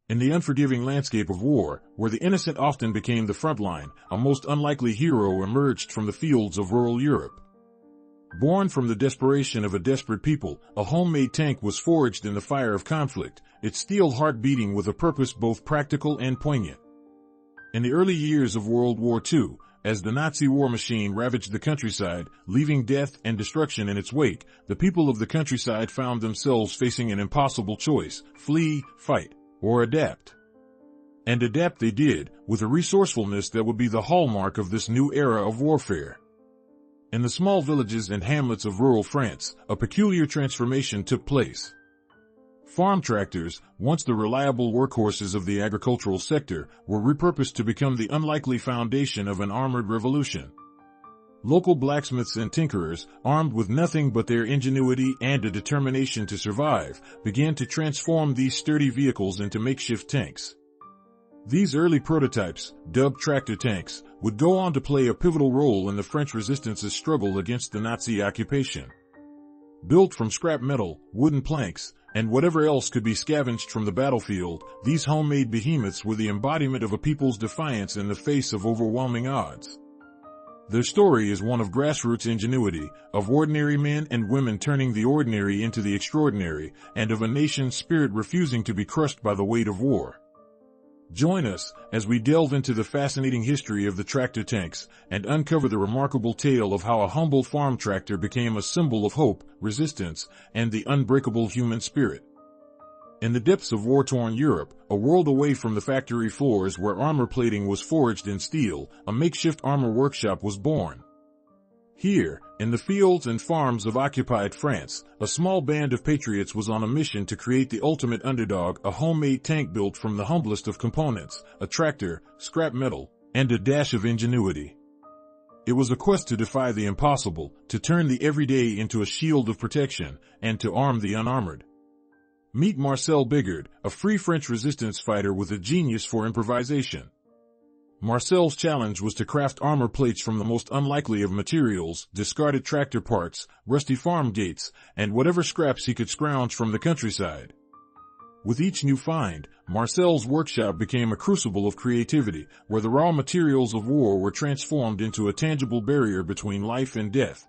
In the unforgiving landscape of war, where the innocent often became the front line, a most unlikely hero emerged from the fields of rural Europe. Born from the desperation of a desperate people, a homemade tank was forged in the fire of conflict, its steel heart beating with a purpose both practical and poignant. In the early years of World War II, as the Nazi war machine ravaged the countryside, leaving death and destruction in its wake, the people of the countryside found themselves facing an impossible choice: flee, fight, or adapt. And adapt they did, with a resourcefulness that would be the hallmark of this new era of warfare. In the small villages and hamlets of rural France, a peculiar transformation took place. Farm tractors, once the reliable workhorses of the agricultural sector, were repurposed to become the unlikely foundation of an armored revolution. Local blacksmiths and tinkerers, armed with nothing but their ingenuity and a determination to survive, began to transform these sturdy vehicles into makeshift tanks. These early prototypes, dubbed tractor tanks, would go on to play a pivotal role in the French resistance's struggle against the Nazi occupation. Built from scrap metal, wooden planks, and whatever else could be scavenged from the battlefield, these homemade behemoths were the embodiment of a people's defiance in the face of overwhelming odds. Their story is one of grassroots ingenuity, of ordinary men and women turning the ordinary into the extraordinary, and of a nation's spirit refusing to be crushed by the weight of war. Join us as we delve into the fascinating history of the tractor tanks and uncover the remarkable tale of how a humble farm tractor became a symbol of hope, resistance, and the unbreakable human spirit. In the depths of war-torn Europe, a world away from the factory floors where armor plating was forged in steel, a makeshift armor workshop was born. Here, in the fields and farms of occupied France, a small band of patriots was on a mission to create the ultimate underdog, a homemade tank built from the humblest of components, a tractor, scrap metal, and a dash of ingenuity. It was a quest to defy the impossible, to turn the everyday into a shield of protection, and to arm the unarmored. Meet Marcel Bigard, a free French resistance fighter with a genius for improvisation. Marcel's challenge was to craft armor plates from the most unlikely of materials, discarded tractor parts, rusty farm gates, and whatever scraps he could scrounge from the countryside. With each new find, Marcel's workshop became a crucible of creativity, where the raw materials of war were transformed into a tangible barrier between life and death.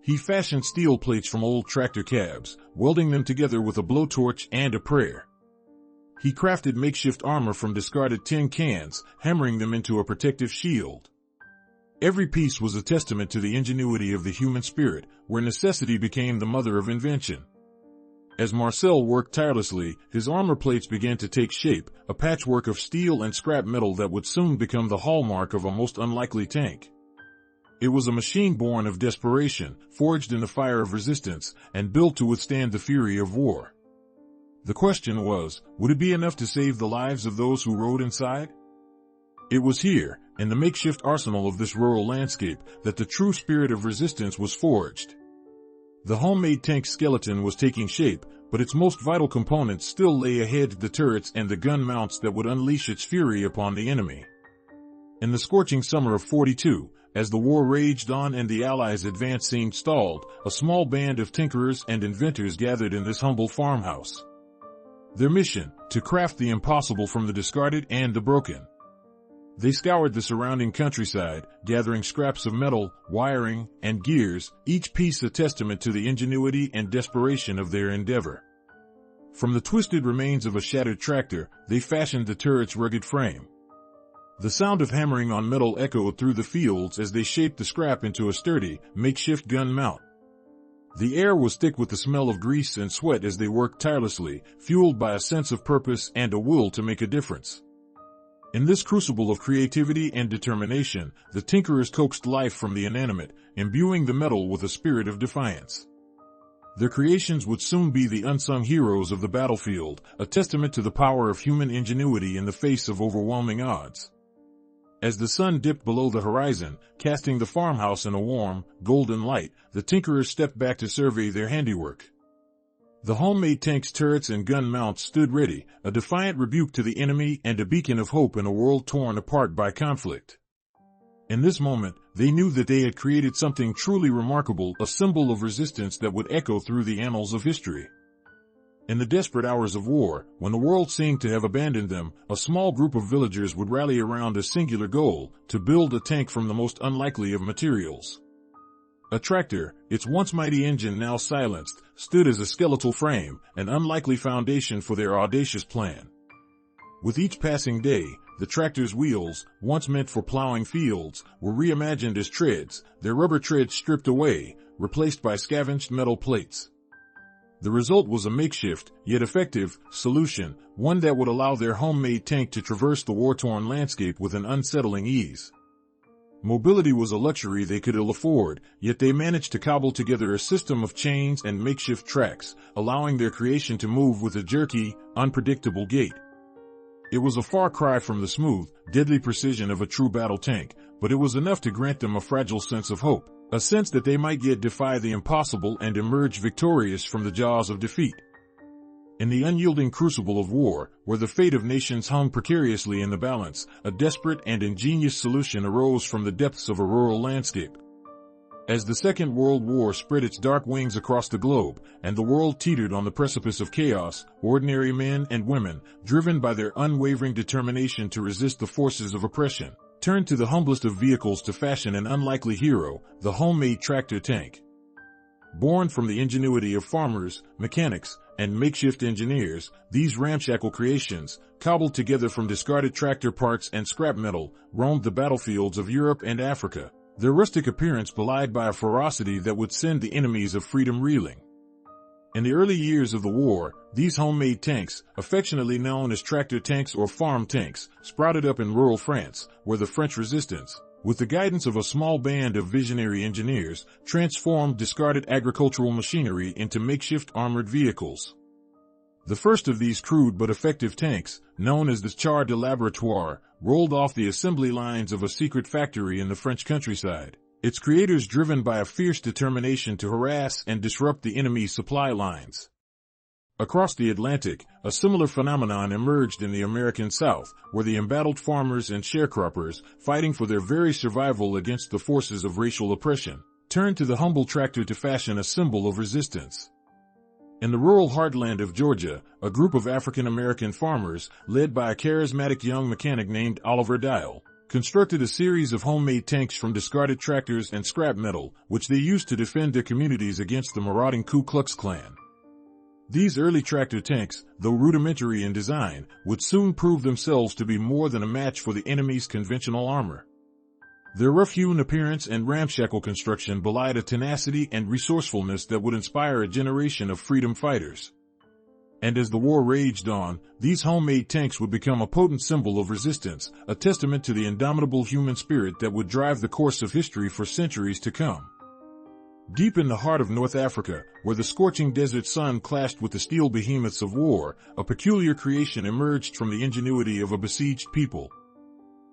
He fashioned steel plates from old tractor cabs, welding them together with a blowtorch and a prayer. He crafted makeshift armor from discarded tin cans, hammering them into a protective shield. Every piece was a testament to the ingenuity of the human spirit, where necessity became the mother of invention. As Marcel worked tirelessly, his armor plates began to take shape, a patchwork of steel and scrap metal that would soon become the hallmark of a most unlikely tank. It was a machine born of desperation, forged in the fire of resistance, and built to withstand the fury of war. The question was, would it be enough to save the lives of those who rode inside? It was here, in the makeshift arsenal of this rural landscape, that the true spirit of resistance was forged. The homemade tank skeleton was taking shape, but its most vital components still lay ahead: the turrets and the gun mounts that would unleash its fury upon the enemy. In the scorching summer of '42, as the war raged on and the Allies' advance seemed stalled, a small band of tinkerers and inventors gathered in this humble farmhouse. Their mission, to craft the impossible from the discarded and the broken. They scoured the surrounding countryside, gathering scraps of metal, wiring, and gears, each piece a testament to the ingenuity and desperation of their endeavor. From the twisted remains of a shattered tractor, they fashioned the turret's rugged frame. The sound of hammering on metal echoed through the fields as they shaped the scrap into a sturdy, makeshift gun mount. The air was thick with the smell of grease and sweat as they worked tirelessly, fueled by a sense of purpose and a will to make a difference. In this crucible of creativity and determination, the tinkerers coaxed life from the inanimate, imbuing the metal with a spirit of defiance. Their creations would soon be the unsung heroes of the battlefield, a testament to the power of human ingenuity in the face of overwhelming odds. As the sun dipped below the horizon, casting the farmhouse in a warm, golden light, the tinkerers stepped back to survey their handiwork. The homemade tanks, turrets, and gun mounts stood ready, a defiant rebuke to the enemy and a beacon of hope in a world torn apart by conflict. In this moment, they knew that they had created something truly remarkable, a symbol of resistance that would echo through the annals of history. In the desperate hours of war, when the world seemed to have abandoned them, a small group of villagers would rally around a singular goal: to build a tank from the most unlikely of materials. A tractor, its once mighty engine now silenced, stood as a skeletal frame, an unlikely foundation for their audacious plan. With each passing day, the tractor's wheels, once meant for plowing fields, were reimagined as treads, their rubber treads stripped away, replaced by scavenged metal plates. The result was a makeshift, yet effective, solution, one that would allow their homemade tank to traverse the war-torn landscape with an unsettling ease. Mobility was a luxury they could ill afford, yet they managed to cobble together a system of chains and makeshift tracks, allowing their creation to move with a jerky, unpredictable gait. It was a far cry from the smooth, deadly precision of a true battle tank, but it was enough to grant them a fragile sense of hope, a sense that they might yet defy the impossible and emerge victorious from the jaws of defeat. In the unyielding crucible of war, where the fate of nations hung precariously in the balance, a desperate and ingenious solution arose from the depths of a rural landscape. As the Second World War spread its dark wings across the globe, and the world teetered on the precipice of chaos, ordinary men and women, driven by their unwavering determination to resist the forces of oppression, turned to the humblest of vehicles to fashion an unlikely hero, the homemade tractor tank. Born from the ingenuity of farmers, mechanics, and makeshift engineers, these ramshackle creations, cobbled together from discarded tractor parts and scrap metal, roamed the battlefields of Europe and Africa, their rustic appearance belied by a ferocity that would send the enemies of freedom reeling. In the early years of the war, these homemade tanks, affectionately known as tractor tanks or farm tanks, sprouted up in rural France, where the French resistance, with the guidance of a small band of visionary engineers, transformed discarded agricultural machinery into makeshift armored vehicles. The first of these crude but effective tanks, known as the char de laboratoire, rolled off the assembly lines of a secret factory in the French countryside, its creators driven by a fierce determination to harass and disrupt the enemy's supply lines. Across the Atlantic, a similar phenomenon emerged in the American South, where the embattled farmers and sharecroppers, fighting for their very survival against the forces of racial oppression, turned to the humble tractor to fashion a symbol of resistance. In the rural heartland of Georgia, a group of African-American farmers, led by a charismatic young mechanic named Oliver Dial, constructed a series of homemade tanks from discarded tractors and scrap metal, which they used to defend their communities against the marauding Ku Klux Klan. These early tractor tanks, though rudimentary in design, would soon prove themselves to be more than a match for the enemy's conventional armor. Their rough-hewn appearance and ramshackle construction belied a tenacity and resourcefulness that would inspire a generation of freedom fighters. And as the war raged on, these homemade tanks would become a potent symbol of resistance, a testament to the indomitable human spirit that would drive the course of history for centuries to come. Deep in the heart of North Africa, where the scorching desert sun clashed with the steel behemoths of war, a peculiar creation emerged from the ingenuity of a besieged people.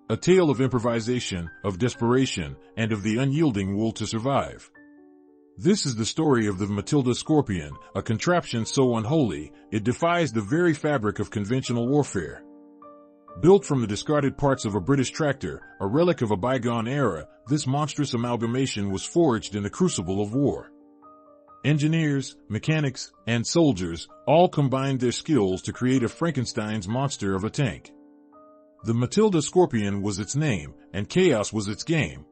A tale of improvisation, of desperation, and of the unyielding will to survive. This is the story of the Matilda Scorpion, a contraption so unholy, it defies the very fabric of conventional warfare. Built from the discarded parts of a British tractor, a relic of a bygone era, this monstrous amalgamation was forged in the crucible of war. Engineers, mechanics, and soldiers all combined their skills to create a Frankenstein's monster of a tank. The Matilda Scorpion was its name, and chaos was its game.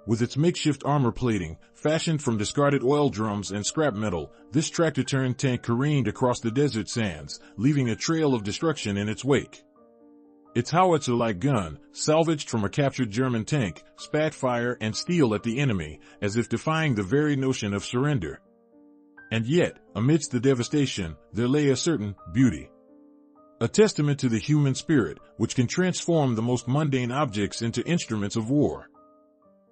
With its makeshift armor plating, fashioned from discarded oil drums and scrap metal, this tractor-turned tank careened across the desert sands, leaving a trail of destruction in its wake. Its howitzer-like gun, salvaged from a captured German tank, spat fire and steel at the enemy, as if defying the very notion of surrender. And yet, amidst the devastation, there lay a certain beauty. A testament to the human spirit, which can transform the most mundane objects into instruments of war.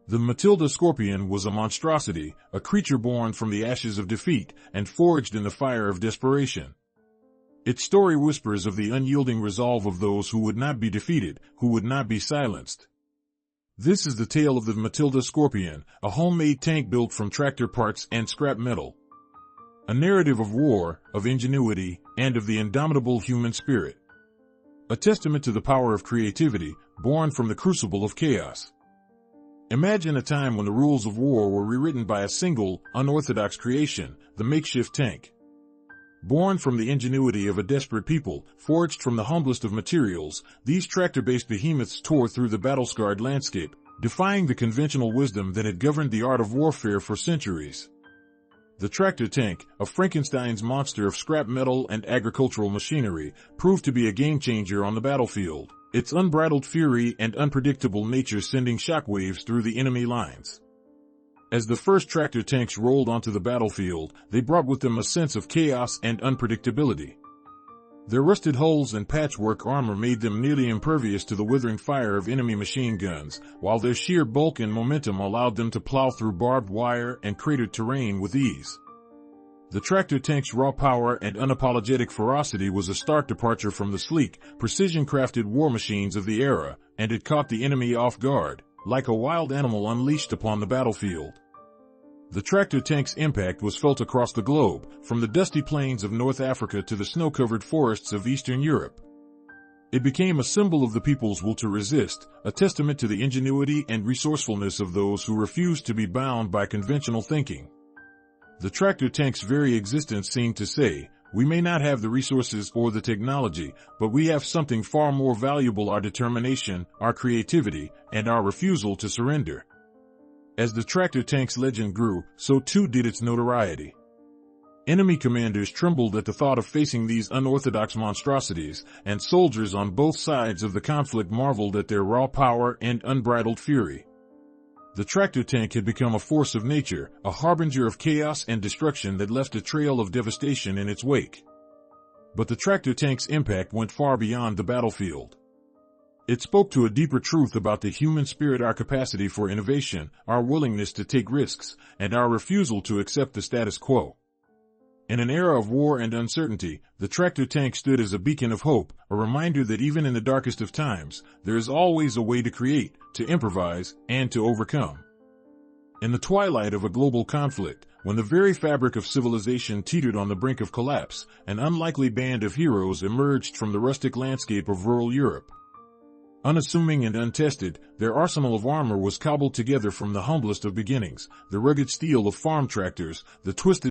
The Matilda Scorpion was a monstrosity, a creature born from the ashes of defeat and forged in the fire of desperation. Its story whispers of the unyielding resolve of those who would not be defeated, who would not be silenced. This is the tale of the Matilda Scorpion, a homemade tank built from tractor parts and scrap metal. A narrative of war, of ingenuity, and of the indomitable human spirit. A testament to the power of creativity, born from the crucible of chaos. Imagine a time when the rules of war were rewritten by a single, unorthodox creation, the makeshift tank. Born from the ingenuity of a desperate people, forged from the humblest of materials, these tractor-based behemoths tore through the battle-scarred landscape, defying the conventional wisdom that had governed the art of warfare for centuries. The tractor tank, a Frankenstein's monster of scrap metal and agricultural machinery, proved to be a game-changer on the battlefield, its unbridled fury and unpredictable nature sending shockwaves through the enemy lines. As the first tractor tanks rolled onto the battlefield, they brought with them a sense of chaos and unpredictability. Their rusted hulls and patchwork armor made them nearly impervious to the withering fire of enemy machine guns, while their sheer bulk and momentum allowed them to plow through barbed wire and cratered terrain with ease. The tractor tank's raw power and unapologetic ferocity was a stark departure from the sleek, precision-crafted war machines of the era, and it caught the enemy off guard, like a wild animal unleashed upon the battlefield. The tractor tank's impact was felt across the globe, from the dusty plains of North Africa to the snow-covered forests of Eastern Europe. It became a symbol of the people's will to resist, a testament to the ingenuity and resourcefulness of those who refused to be bound by conventional thinking. The tractor tank's very existence seemed to say, "We may not have the resources or the technology, but we have something far more valuable: our determination, our creativity, and our refusal to surrender." As the tractor tank's legend grew, so too did its notoriety. Enemy commanders trembled at the thought of facing these unorthodox monstrosities, and soldiers on both sides of the conflict marveled at their raw power and unbridled fury. The tractor tank had become a force of nature, a harbinger of chaos and destruction that left a trail of devastation in its wake. But the tractor tank's impact went far beyond the battlefield. It spoke to a deeper truth about the human spirit: our capacity for innovation, our willingness to take risks, and our refusal to accept the status quo. In an era of war and uncertainty, the tractor tank stood as a beacon of hope, a reminder that even in the darkest of times, there is always a way to create, to improvise, and to overcome. In the twilight of a global conflict, when the very fabric of civilization teetered on the brink of collapse, an unlikely band of heroes emerged from the rustic landscape of rural Europe. Unassuming and untested, their arsenal of armor was cobbled together from the humblest of beginnings: the rugged steel of farm tractors, the twisted